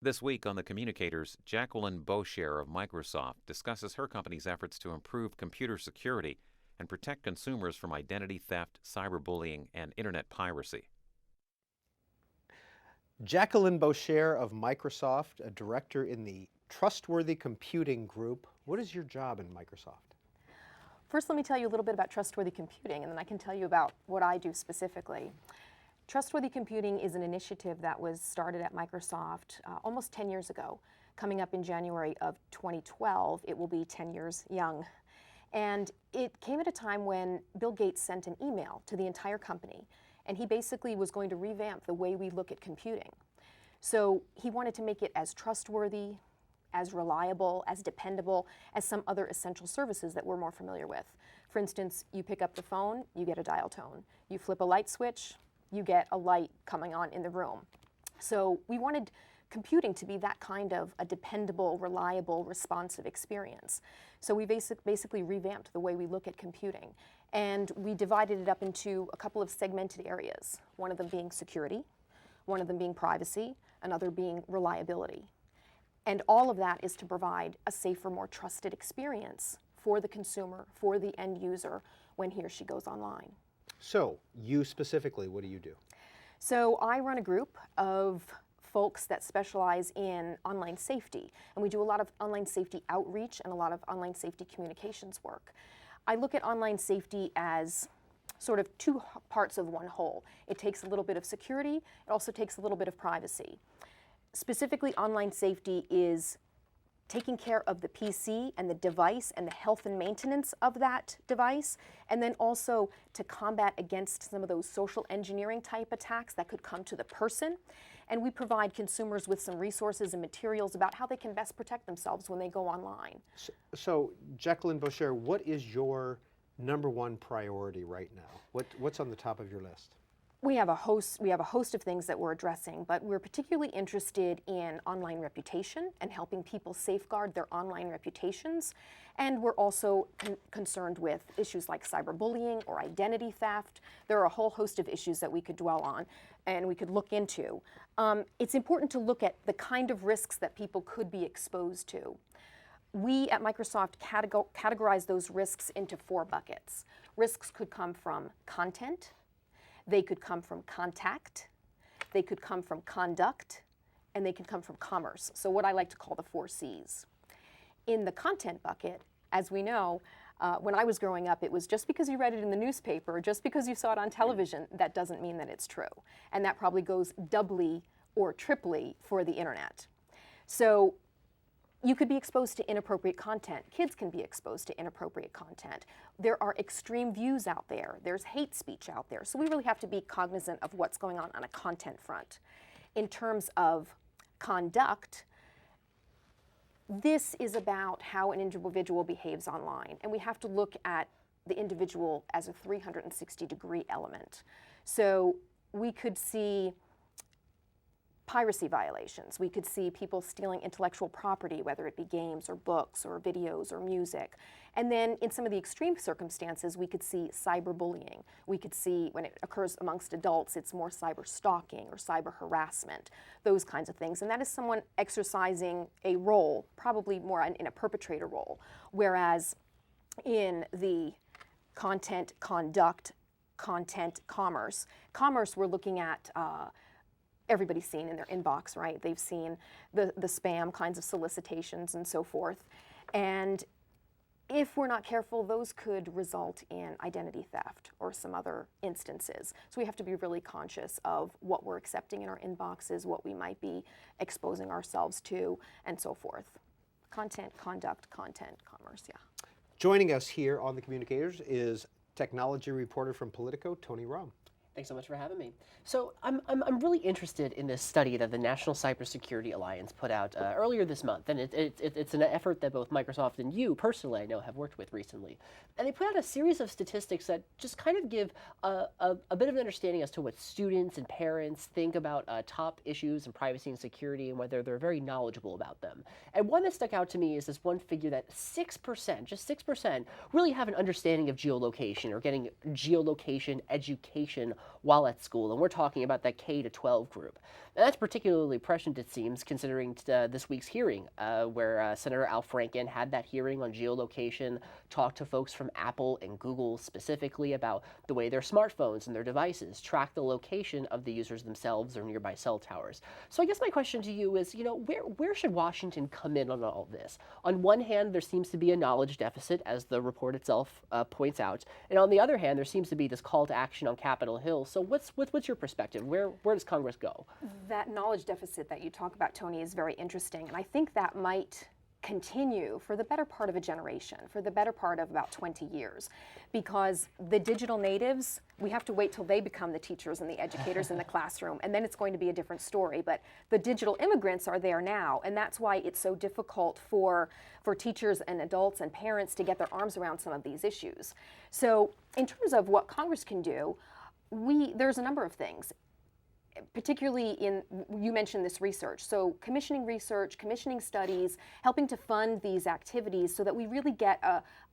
This week on the Communicators, Jacqueline Beauchere of Microsoft discusses her company's efforts to improve computer security and protect consumers from identity theft, cyberbullying, and internet piracy. Jacqueline Beauchere of Microsoft, a director in the Trustworthy Computing Group. What is your job in Microsoft? First, let me tell you a little bit about Trustworthy Computing, and then I can tell you about what I do specifically. Trustworthy Computing is an initiative that was started at Microsoft almost 10 years ago. Coming up in January of 2012, it will be 10 years young. And it came at a time when Bill Gates sent an email to the entire company, and he basically was going to revamp the way we look at computing. So he wanted to make it as trustworthy, as reliable, as dependable as some other essential services that we're more familiar with. For instance, you pick up the phone, you get a dial tone. You flip a light switch, you get a light coming on in the room. So we wanted computing to be that kind of a dependable, reliable, responsive experience. So we basically revamped the way we look at computing. And we divided it up into a couple of segmented areas, one of them being security, one of them being privacy, another being reliability. And all of that is to provide a safer, more trusted experience for the consumer, for the end user when he or she goes online. So, you specifically, what do you do? So I run a group of folks that specialize in online safety, and we do a lot of online safety outreach and a lot of online safety communications work. I look at online safety as sort of two parts of one whole. It takes a little bit of security, it also takes a little bit of privacy. Specifically, online safety is taking care of the PC and the device and the health and maintenance of that device, and then also to combat against some of those social engineering type attacks that could come to the person. And we provide consumers with some resources and materials about how they can best protect themselves when they go online. So Jacqueline Beauchere, what is your number one priority right now? What's on the top of your list? We have a host of things that we're addressing, but we're particularly interested in online reputation and helping people safeguard their online reputations. And we're also concerned with issues like cyberbullying or identity theft. There are a whole host of issues that we could dwell on and we could look into. It's important to look at the kind of risks that people could be exposed to. We at Microsoft categorize those risks into 4 buckets. Risks could come from content, they could come from contact, they could come from conduct, and they could come from commerce. So what I like to call the 4 C's. In the content bucket, as we know, when I was growing up, it was just because you read it in the newspaper, just because you saw it on television, that doesn't mean that it's true. And that probably goes doubly or triply for the internet. So you could be exposed to inappropriate content. Kids can be exposed to inappropriate content. There are extreme views out there. There's hate speech out there. So we really have to be cognizant of what's going on a content front. In terms of conduct, this is about how an individual behaves online. And we have to look at the individual as a 360-degree element. So we could see piracy violations. We could see people stealing intellectual property, whether it be games or books or videos or music. And then in some of the extreme circumstances, we could see cyberbullying. We could see when it occurs amongst adults, it's more cyber stalking or cyber harassment, those kinds of things. And that is someone exercising a role, probably more in a perpetrator role. Whereas in the content, conduct, content, commerce, we're looking at everybody's seen in their inbox, right? They've seen the spam kinds of solicitations and so forth. And if we're not careful, those could result in identity theft or some other instances. So we have to be really conscious of what we're accepting in our inboxes, what we might be exposing ourselves to, and so forth. Content, conduct, content, commerce, yeah. Joining us here on the Communicators is technology reporter from Politico, Tony Rom. Thanks so much for having me. So I'm really interested in this study that the National Cybersecurity Alliance put out earlier this month, and it's an effort that both Microsoft and you personally I know have worked with recently. And they put out a series of statistics that just kind of give a bit of an understanding as to what students and parents think about top issues in privacy and security and whether they're very knowledgeable about them. And one that stuck out to me is this one figure that 6%, just 6%, really have an understanding of geolocation or getting geolocation education while at school, and we're talking about that K to 12 group. And that's particularly prescient, it seems, considering this week's hearing, where Senator Al Franken had that hearing on geolocation, talked to folks from Apple and Google specifically about the way their smartphones and their devices track the location of the users themselves or nearby cell towers. So I guess my question to you is, where should Washington come in on all of this? On one hand, there seems to be a knowledge deficit, as the report itself points out, and on the other hand, there seems to be this call to action on Capitol Hill. So what's your perspective? Where does Congress go? That knowledge deficit that you talk about, Tony, is very interesting, and I think that might continue for the better part of a generation, for the better part of about 20 years, because the digital natives, we have to wait till they become the teachers and the educators in the classroom, and then it's going to be a different story. But the digital immigrants are there now, and that's why it's so difficult for teachers and adults and parents to get their arms around some of these issues. So in terms of what Congress can do, there's a number of things. Particularly you mentioned this research. So commissioning research, commissioning studies, helping to fund these activities so that we really get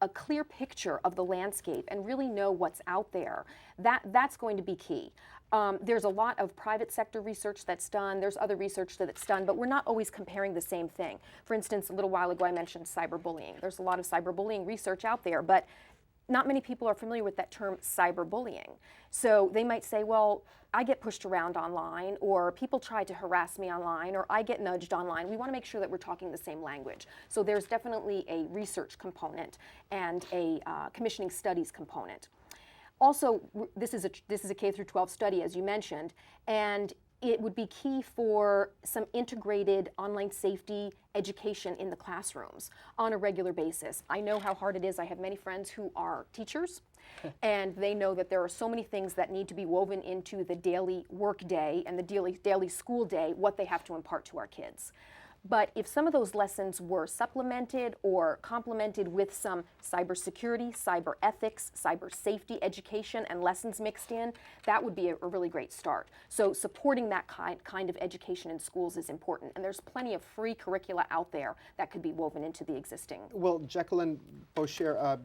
a clear picture of the landscape and really know what's out there. That's going to be key. There's a lot of private sector research that's done. There's other research that's done, but we're not always comparing the same thing. For instance, a little while ago I mentioned cyberbullying. There's a lot of cyberbullying research out there, but not many people are familiar with that term cyberbullying. So they might say, well, I get pushed around online, or people try to harass me online, or I get nudged online. We want to make sure that we're talking the same language. So there's definitely a research component and a commissioning studies component. Also, this is a K through 12 study, as you mentioned, and it would be key for some integrated online safety education in the classrooms on a regular basis. I know how hard it is. I have many friends who are teachers, and they know that there are so many things that need to be woven into the daily work day and the daily school day, what they have to impart to our kids. But if some of those lessons were supplemented or complemented with some cybersecurity, cyber ethics, cyber safety education and lessons mixed in, that would be a really great start. So supporting that kind of education in schools is important. And there's plenty of free curricula out there that could be woven into the existing. Well, Jacqueline Beauchere,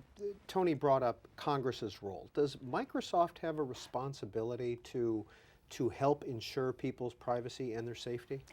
Tony brought up Congress's role. Does Microsoft have a responsibility to help ensure people's privacy and their safety?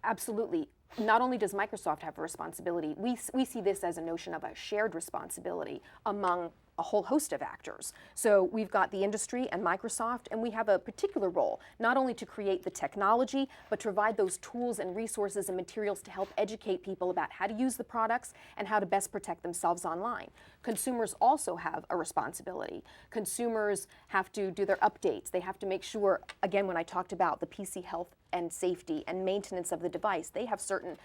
Absolutely. Not only does Microsoft have a responsibility, we see this as a notion of a shared responsibility among a whole host of actors. So we've got the industry and Microsoft, and we have a particular role, not only to create the technology, but to provide those tools and resources and materials to help educate people about how to use the products and how to best protect themselves online. Consumers also have a responsibility. Consumers have to do their updates. They have to make sure, again, when I talked about the PC health and safety and maintenance of the device, they have certain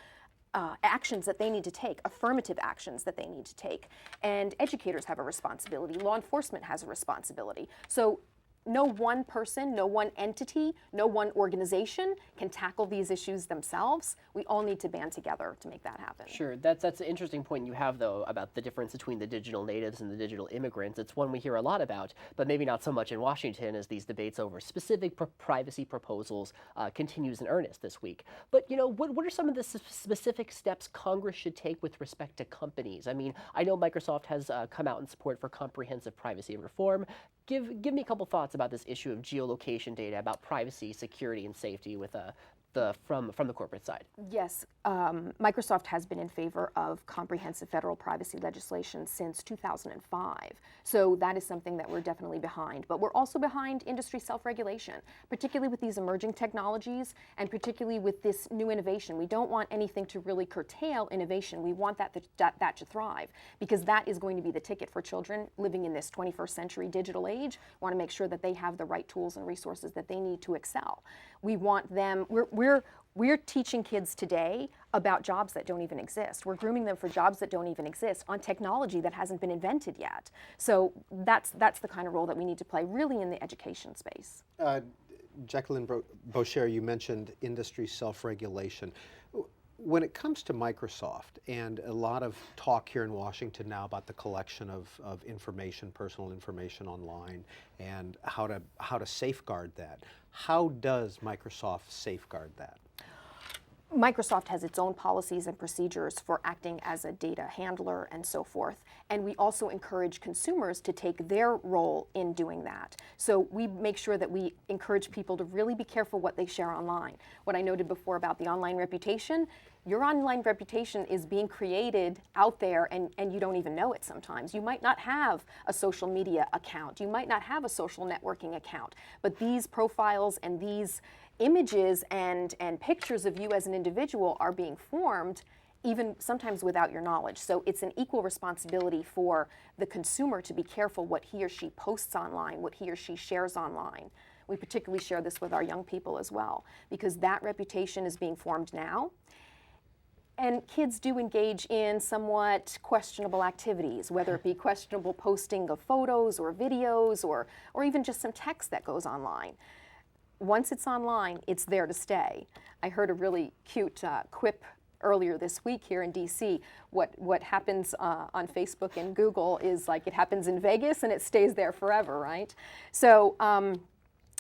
actions that they need to take, affirmative actions that they need to take. And educators have a responsibility. Law enforcement has a responsibility. So no one person, no one entity, no one organization can tackle these issues themselves. We all need to band together to make that happen. Sure, that's an interesting point you have, though, about the difference between the digital natives and the digital immigrants. It's one we hear a lot about, but maybe not so much in Washington as these debates over specific privacy proposals continues in earnest this week. But, what are some of the specific steps Congress should take with respect to companies? I mean, I know Microsoft has come out in support for comprehensive privacy reform. Give me a couple thoughts about this issue of geolocation data, about privacy, security, and safety with from the corporate side. Yes, Microsoft has been in favor of comprehensive federal privacy legislation since 2005. So that is something that we're definitely behind. But we're also behind industry self-regulation, particularly with these emerging technologies and particularly with this new innovation. We don't want anything to really curtail innovation. We want that to thrive, because that is going to be the ticket for children living in this 21st century digital age. We want to make sure that they have the right tools and resources that they need to excel. We want them, we're teaching kids today about jobs that don't even exist. We're grooming them for jobs that don't even exist on technology that hasn't been invented yet. So that's the kind of role that we need to play really in the education space. Jacqueline Beauchere, you mentioned industry self-regulation. When it comes to Microsoft, and a lot of talk here in Washington now about the collection of information, personal information online, and how to safeguard that, how does Microsoft safeguard that? Microsoft has its own policies and procedures for acting as a data handler and so forth. And we also encourage consumers to take their role in doing that. So we make sure that we encourage people to really be careful what they share online. What I noted before about the online reputation, your online reputation is being created out there and you don't even know it sometimes. You might not have a social media account. You might not have a social networking account. But these profiles and these images and pictures of you as an individual are being formed even sometimes without your knowledge. So it's an equal responsibility for the consumer to be careful what he or she posts online, what he or she shares online. We particularly share this with our young people as well, because that reputation is being formed now. And kids do engage in somewhat questionable activities, whether it be questionable posting of photos or videos or even just some text that goes online. Once it's online, it's there to stay. I heard a really cute quip earlier this week here in DC. What happens on Facebook and Google is like it happens in Vegas and it stays there forever, right? So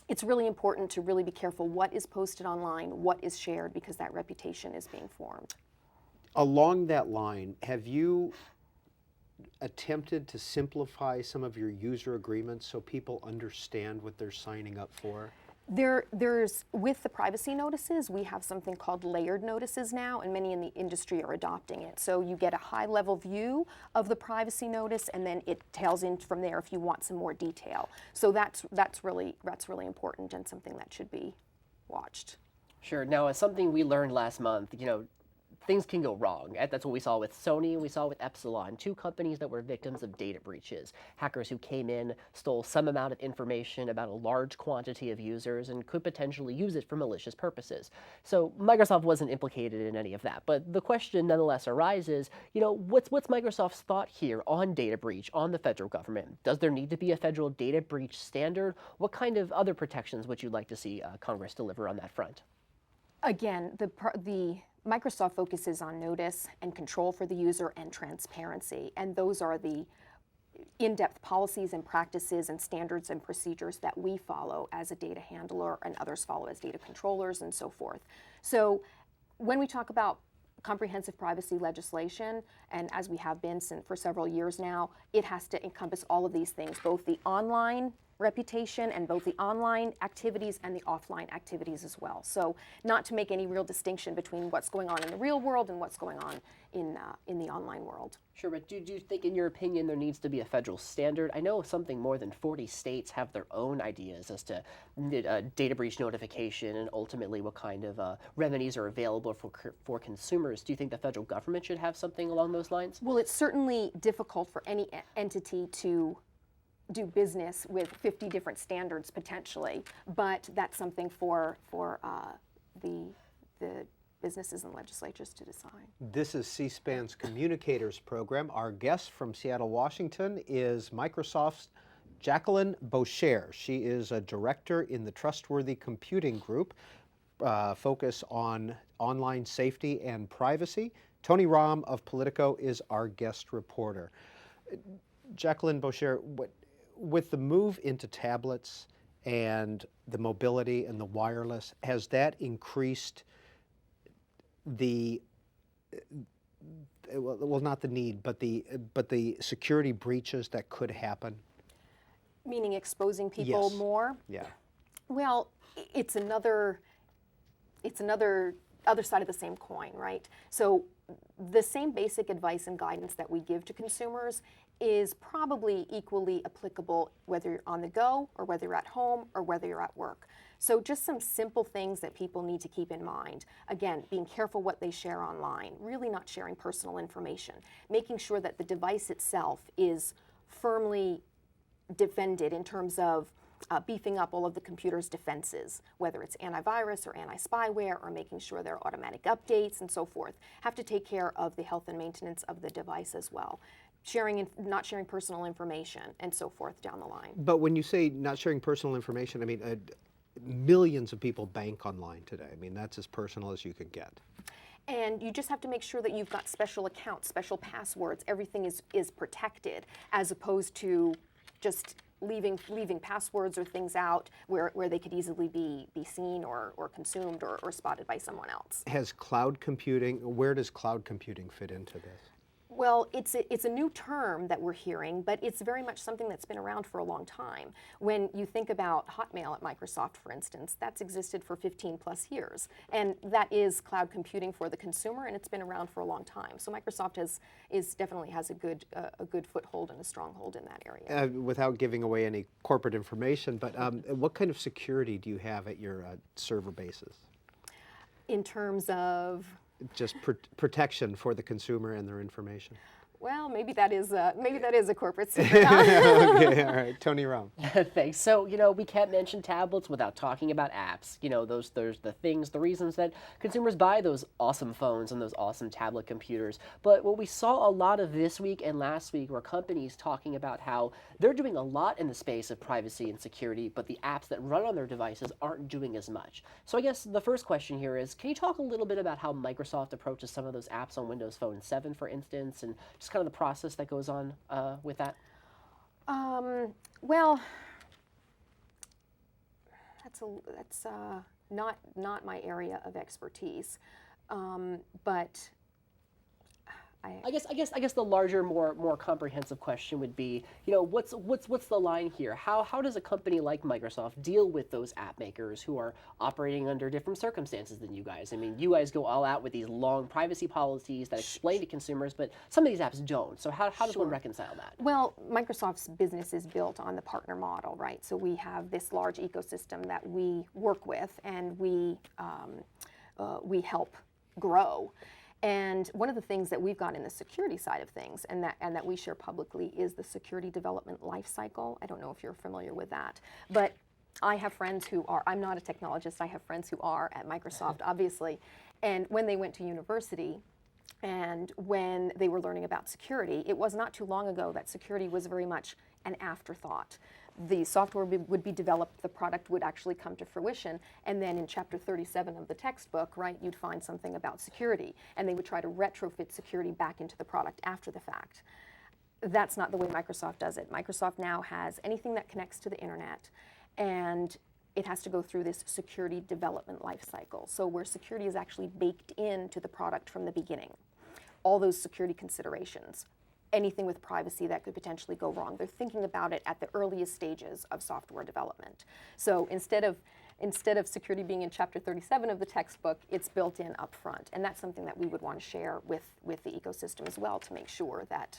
it's really important to really be careful what is posted online, what is shared, because that reputation is being formed. Along that line, have you attempted to simplify some of your user agreements so people understand what they're signing up for? There's, with the privacy notices, we have something called layered notices now, and many in the industry are adopting it. So you get a high-level view of the privacy notice, and then it tails in from there if you want some more detail. So that's really important and something that should be watched. Sure. Now, as something we learned last month, things can go wrong. That's what we saw with Sony and we saw with Epsilon, two companies that were victims of data breaches. Hackers who came in, stole some amount of information about a large quantity of users and could potentially use it for malicious purposes. So Microsoft wasn't implicated in any of that. But the question nonetheless arises, what's Microsoft's thought here on data breach, on the federal government? Does there need to be a federal data breach standard? What kind of other protections would you like to see Congress deliver on that front? Again, the Microsoft focuses on notice and control for the user and transparency, and those are the in-depth policies and practices and standards and procedures that we follow as a data handler and others follow as data controllers and so forth. So when we talk about comprehensive privacy legislation, and as we have been for several years now, it has to encompass all of these things, both the online reputation and both the online activities and the offline activities as well. So not to make any real distinction between what's going on in the real world and what's going on in the online world. Sure, but do you think, in your opinion, there needs to be a federal standard? I know something more than 40 states have their own ideas as to data breach notification and ultimately what kind of remedies are available for consumers. Do you think the federal government should have something along those lines? Well, it's certainly difficult for any entity to do business with 50 different standards potentially, but that's something for the businesses and legislatures to decide. This is C-SPAN's Communicators program. Our guest from Seattle, Washington is Microsoft's Jacqueline Beauchere. She is a director in the Trustworthy Computing Group, focus on online safety and privacy. Tony Rahm of Politico is our guest reporter. Jacqueline Beauchere, with the move into tablets and the mobility and the wireless, has that increased the, well, not the need, but the security breaches that could happen? Meaning exposing people Yes. more? Yeah. Well, it's another other side of the same coin, right? So the same basic advice and guidance that we give to consumers is probably equally applicable whether you're on the go or whether you're at home or whether you're at work. So just some simple things that people need to keep in mind. Again, being careful what they share online, really not sharing personal information, making sure that the device itself is firmly defended in terms of beefing up all of the computer's defenses, whether it's antivirus or anti-spyware or making sure there are automatic updates and so forth. Have to take care of the health and maintenance of the device as well. Not sharing personal information and so forth down the line. But when you say not sharing personal information, I mean, millions of people bank online today. I mean, that's as personal as you can get. And you just have to make sure that you've got special accounts, special passwords, everything is protected, as opposed to just leaving passwords or things out where they could easily be seen or consumed or spotted by someone else. Has cloud computing, where does cloud computing fit into this? Well, it's a new term that we're hearing, but it's very much something that's been around for a long time. When you think about Hotmail at Microsoft, for instance, that's existed for 15 plus years. And that is cloud computing for the consumer, and it's been around for a long time. So Microsoft definitely has a good foothold and a stronghold in that area. Without giving away any corporate information, but what kind of security do you have at your server bases? In terms of? Just protection for the consumer and their information. Well, maybe that is a corporate secret. Okay, all right, Tony Rom. Thanks. So, we can't mention tablets without talking about apps. There's the reasons that consumers buy those awesome phones and those awesome tablet computers. But what we saw a lot of this week and last week were companies talking about how they're doing a lot in the space of privacy and security, but the apps that run on their devices aren't doing as much. So I guess the first question here is, can you talk a little bit about how Microsoft approaches some of those apps on Windows Phone 7, for instance, and just kind of the process that goes on with that? Well, that's not my area of expertise, but I guess the larger, more comprehensive question would be, what's the line here? How does a company like Microsoft deal with those app makers who are operating under different circumstances than you guys? I mean, you guys go all out with these long privacy policies that explain to consumers, but some of these apps don't. So how does one reconcile that? Well, Microsoft's business is built on the partner model, right? So we have this large ecosystem that we work with, and we help grow. And one of the things that we've got in the security side of things, and that we share publicly, is the security development life cycle. I don't know if you're familiar with that, but I have friends who are, I'm not a technologist, I have friends who are at Microsoft, obviously, and when they went to university, and when they were learning about security, it was not too long ago that security was very much an afterthought. The software would be developed, the product would actually come to fruition, and then in chapter 37 of the textbook, right, you'd find something about security, and they would try to retrofit security back into the product after the fact. That's not the way Microsoft does it. Microsoft now has anything that connects to the internet, and it has to go through this security development life cycle. So where security is actually baked into the product from the beginning. All those security considerations, anything with privacy that could potentially go wrong. They're thinking about it at the earliest stages of software development. So instead of security being in chapter 37 of the textbook, it's built in up front. And that's something that we would want to share with the ecosystem as well, to make sure that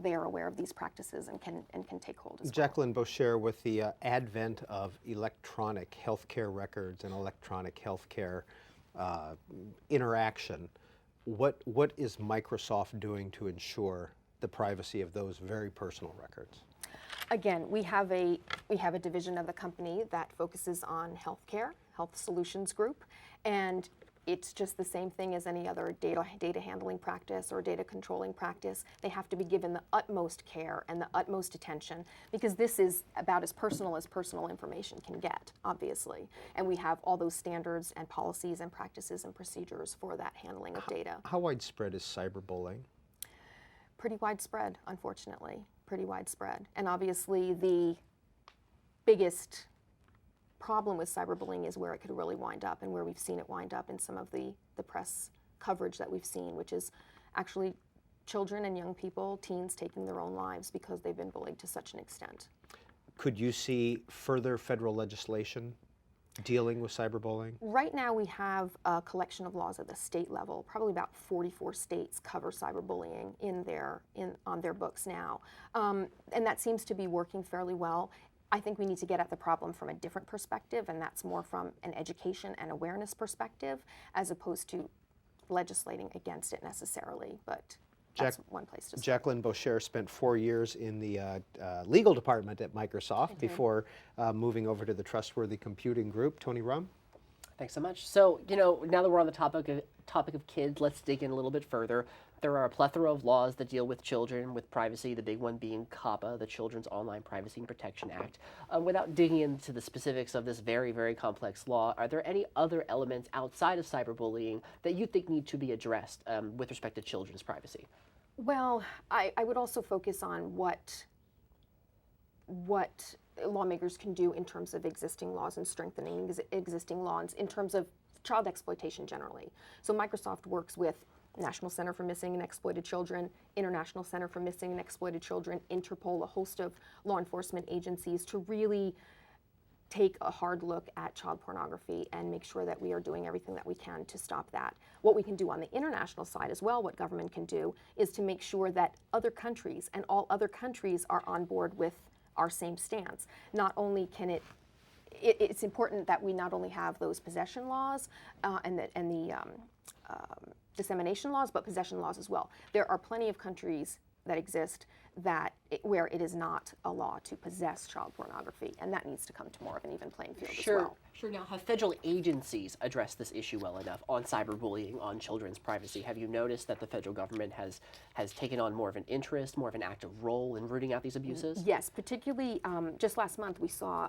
they are aware of these practices and can take hold as well. Jacqueline Beauchere, with the advent of electronic healthcare records and electronic healthcare interaction, what is Microsoft doing to ensure the privacy of those very personal records? Again, we have a division of the company that focuses on healthcare, Health Solutions Group, and it's just the same thing as any other data handling practice or data controlling practice. They have to be given the utmost care and the utmost attention, because this is about as personal information can get, obviously. And we have all those standards and policies and practices and procedures for that handling of data. How widespread is cyberbullying? Pretty widespread, unfortunately, pretty widespread. And obviously the biggest problem with cyberbullying is where it could really wind up, and where we've seen it wind up in some of the press coverage that we've seen, which is actually children and young people, teens, taking their own lives because they've been bullied to such an extent. Could you see further federal legislation dealing with cyberbullying? Right now we have a collection of laws at the state level. Probably about 44 states cover cyberbullying on their books now. And that seems to be working fairly well. I think we need to get at the problem from a different perspective, and that's more from an education and awareness perspective, as opposed to legislating against it necessarily. But that's one place to start. Jacqueline Beauchere spent 4 years in the legal department at Microsoft before moving over to the Trustworthy Computing Group. Tony Rom? Thanks so much. So, now that we're on the topic of kids, let's dig in a little bit further. There are a plethora of laws that deal with children, with privacy, the big one being COPPA, the Children's Online Privacy and Protection Act. Without digging into the specifics of this very, very complex law, are there any other elements outside of cyberbullying that you think need to be addressed with respect to children's privacy? Well, I would also focus on what what lawmakers can do in terms of existing laws and strengthening existing laws in terms of child exploitation generally. So Microsoft works with National Center for Missing and Exploited Children, International Center for Missing and Exploited Children, Interpol, a host of law enforcement agencies to really take a hard look at child pornography and make sure that we are doing everything that we can to stop that. What we can do on the international side as well, what government can do, is to make sure that other countries and all other countries are on board with our same stance. Not only can it's important that we not only have those possession laws and the dissemination laws, but possession laws as well. There are plenty of countries that exist where it is not a law to possess child pornography, and that needs to come to more of an even playing field as well. Sure. Now, have federal agencies addressed this issue well enough on cyberbullying, on children's privacy? Have you noticed that the federal government has taken on more of an interest, more of an active role in rooting out these abuses? Yes, particularly just last month we saw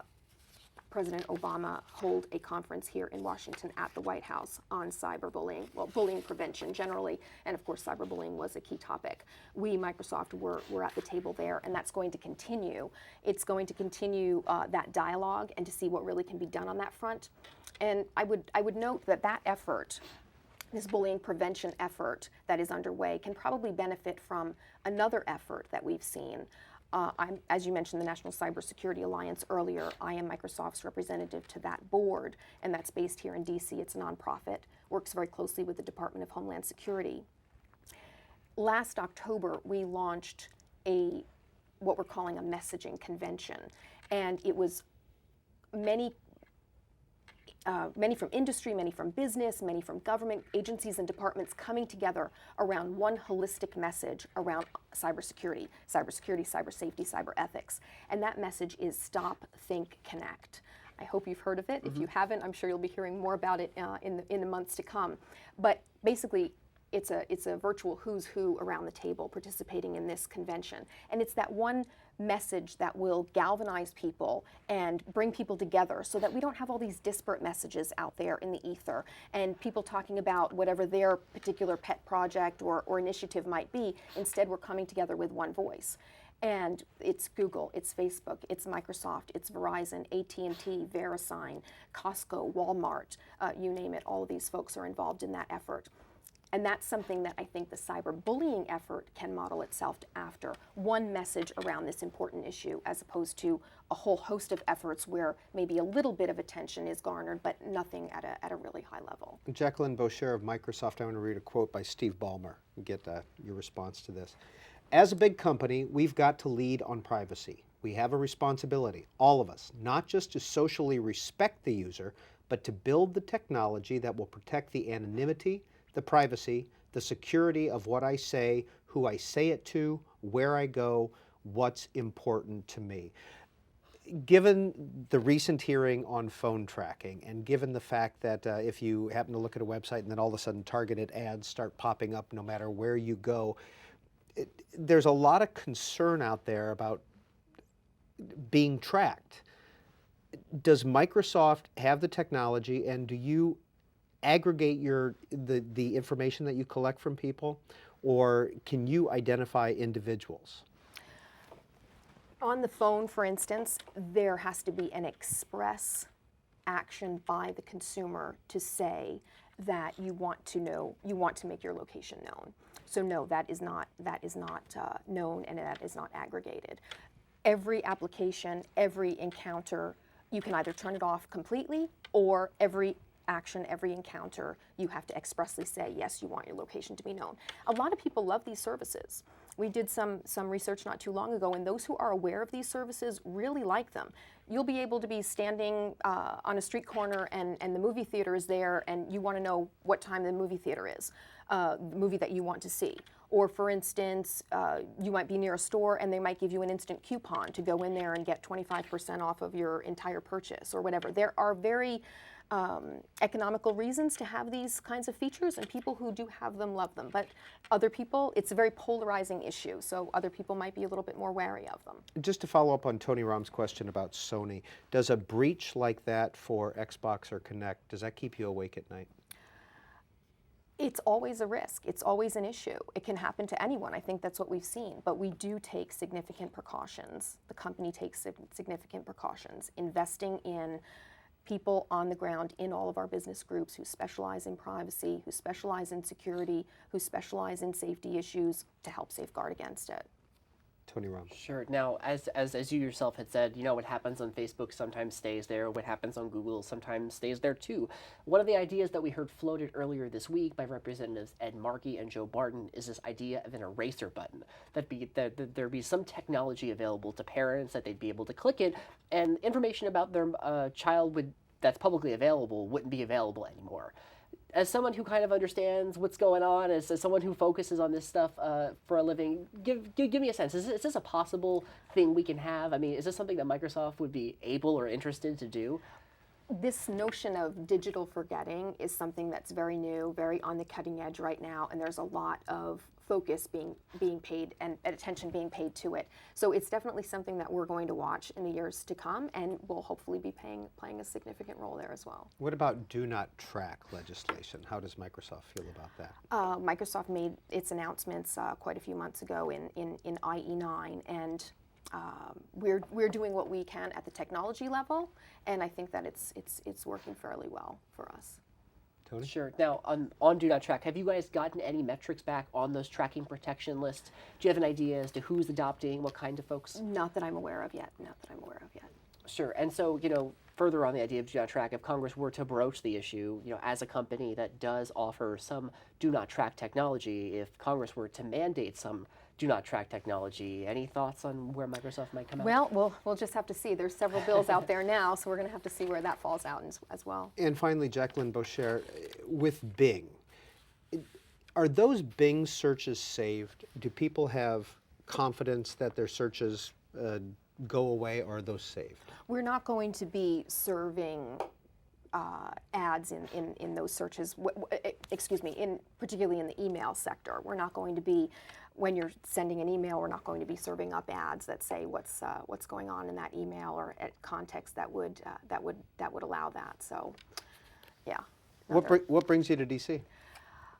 President Obama hold a conference here in Washington at the White House on cyberbullying, well, bullying prevention generally, and of course cyberbullying was a key topic. We, Microsoft, were at the table there, and that's going to continue. It's going to continue that dialogue and to see what really can be done on that front. And I would note that effort, this bullying prevention effort that is underway, can probably benefit from another effort that we've seen. As you mentioned, the National Cybersecurity Alliance earlier, I am Microsoft's representative to that board, and that's based here in DC. It's a nonprofit, works very closely with the Department of Homeland Security. Last October, we launched what we're calling a messaging convention, and it was many from industry, many from business, many from government agencies and departments coming together around one holistic message around cybersecurity, cyber safety, cyber ethics. And that message is Stop, Think, Connect. I hope you've heard of it. If you haven't, I'm sure you'll be hearing more about it in the months to come. But basically, it's a virtual who's who around the table participating in this convention. And it's that one message that will galvanize people and bring people together so that we don't have all these disparate messages out there in the ether and people talking about whatever their particular pet project or initiative might be. Instead, we're coming together with one voice. And it's Google, it's Facebook, it's Microsoft, it's Verizon, AT&T, VeriSign, Costco, Walmart, you name it, all of these folks are involved in that effort. And that's something that I think the cyberbullying effort can model itself after. One message around this important issue as opposed to a whole host of efforts where maybe a little bit of attention is garnered, but nothing at a really high level. Jacqueline Beauchere of Microsoft, I want to read a quote by Steve Ballmer and get your response to this. As a big company, we've got to lead on privacy. We have a responsibility, all of us, not just to socially respect the user, but to build the technology that will protect the anonymity, the privacy, the security of what I say, who I say it to, where I go, what's important to me. Given the recent hearing on phone tracking, and given the fact that if you happen to look at a website and then all of a sudden targeted ads start popping up no matter where you go, there's a lot of concern out there about being tracked. Does Microsoft have the technology, and do you aggregate the information that you collect from people, or can you identify individuals? On the phone, for instance, there has to be an express action by the consumer to say that you want to make your location known. So no, that is not known, and that is not aggregated. Every application, every encounter, you can either turn it off completely, or every action, every encounter, you have to expressly say, yes, you want your location to be known. A lot of people love these services. We did some research not too long ago, and those who are aware of these services really like them. You'll be able to be standing on a street corner and the movie theater is there, and you want to know what time the movie theater is, the movie that you want to see. Or for instance, you might be near a store and they might give you an instant coupon to go in there and get 25% off of your entire purchase or whatever. There are very economical reasons to have these kinds of features, and people who do have them love them. But other people, it's a very polarizing issue, so other people might be a little bit more wary of them. Just to follow up on Tony Rom's question about Sony, does a breach like that for Xbox or Kinect, does that keep you awake at night? It's always a risk. It's always an issue. It can happen to anyone. I think that's what we've seen. But we do take significant precautions. The company takes significant precautions, investing in people on the ground in all of our business groups who specialize in privacy, who specialize in security, who specialize in safety issues to help safeguard against it. Tony Rom. Sure. Now, as you yourself had said, what happens on Facebook sometimes stays there. What happens on Google sometimes stays there too. One of the ideas that we heard floated earlier this week by Representatives Ed Markey and Joe Barton is this idea of an eraser button. That there be some technology available to parents that they'd be able to click it, and information about their child that's publicly available wouldn't be available anymore. As someone who kind of understands what's going on, as someone who focuses on this stuff for a living, give me a sense. Is this a possible thing we can have? I mean, is this something that Microsoft would be able or interested to do? This notion of digital forgetting is something that's very new, very on the cutting edge right now, and there's a lot of focus being paid and attention being paid to it. So it's definitely something that we're going to watch in the years to come, and we'll hopefully be playing a significant role there as well. What about do not track legislation? How does Microsoft feel about that? Microsoft made its announcements quite a few months ago in IE9, and we're doing what we can at the technology level, and I think that it's working fairly well for us. Tony? Sure. Now, on Do Not Track, have you guys gotten any metrics back on those tracking protection lists? Do you have an idea as to who's adopting, what kind of folks? Not that I'm aware of yet. Sure. And so, further on the idea of Do Not Track, if Congress were to broach the issue, as a company that does offer some Do Not Track technology, if Congress were to mandate some Do Not Track technology, any thoughts on where Microsoft might come out? Well, we'll just have to see. There's several bills out there now, so we're going to have to see where that falls out as well. And finally, Jacqueline Beauchere, with Bing, are those Bing searches saved? Do people have confidence that their searches go away, or are those saved? We're not going to be serving ads in those searches, particularly in the email sector. We're not going to be, when you're sending an email, we're not going to be serving up ads that say what's going on in that email, or at context that would allow that. So, yeah. What brings you to DC?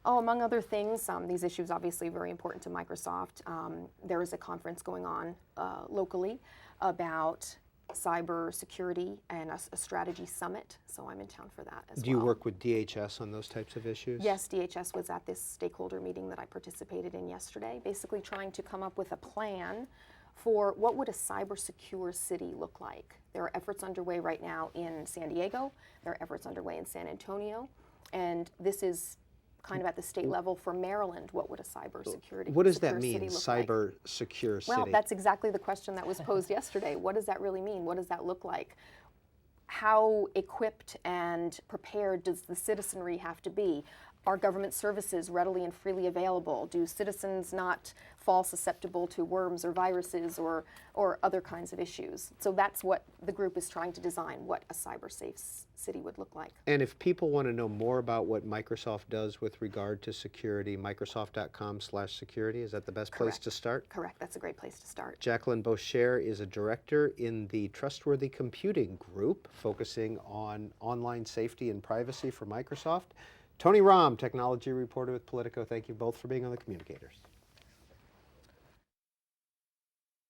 Oh, among other things, these issues obviously very important to Microsoft. There is a conference going on locally about cybersecurity and a strategy summit, so I'm in town for that as well. Do you work with DHS on those types of issues? Yes, DHS was at this stakeholder meeting that I participated in yesterday, basically trying to come up with a plan for what would a cyber-secure city look like. There are efforts underway right now in San Diego, there are efforts underway in San Antonio, and this is kind of at the state level for Maryland. What would a cybersecurity What does that city mean, look like? cyber-secure city? Well, that's exactly the question that was posed yesterday. What does that really mean? What does that look like? How equipped and prepared does the citizenry have to be? Are government services readily and freely available? Do citizens not fall susceptible to worms or viruses or other kinds of issues? So that's what the group is trying to design, what a cyber-safe city would look like. And if people want to know more about what Microsoft does with regard to security, Microsoft.com/security, is that the best place to start? Correct, that's a great place to start. Jacqueline Beauchere is a director in the Trustworthy Computing Group, focusing on online safety and privacy for Microsoft. Tony Rom, technology reporter with Politico, thank you both for being on the Communicators.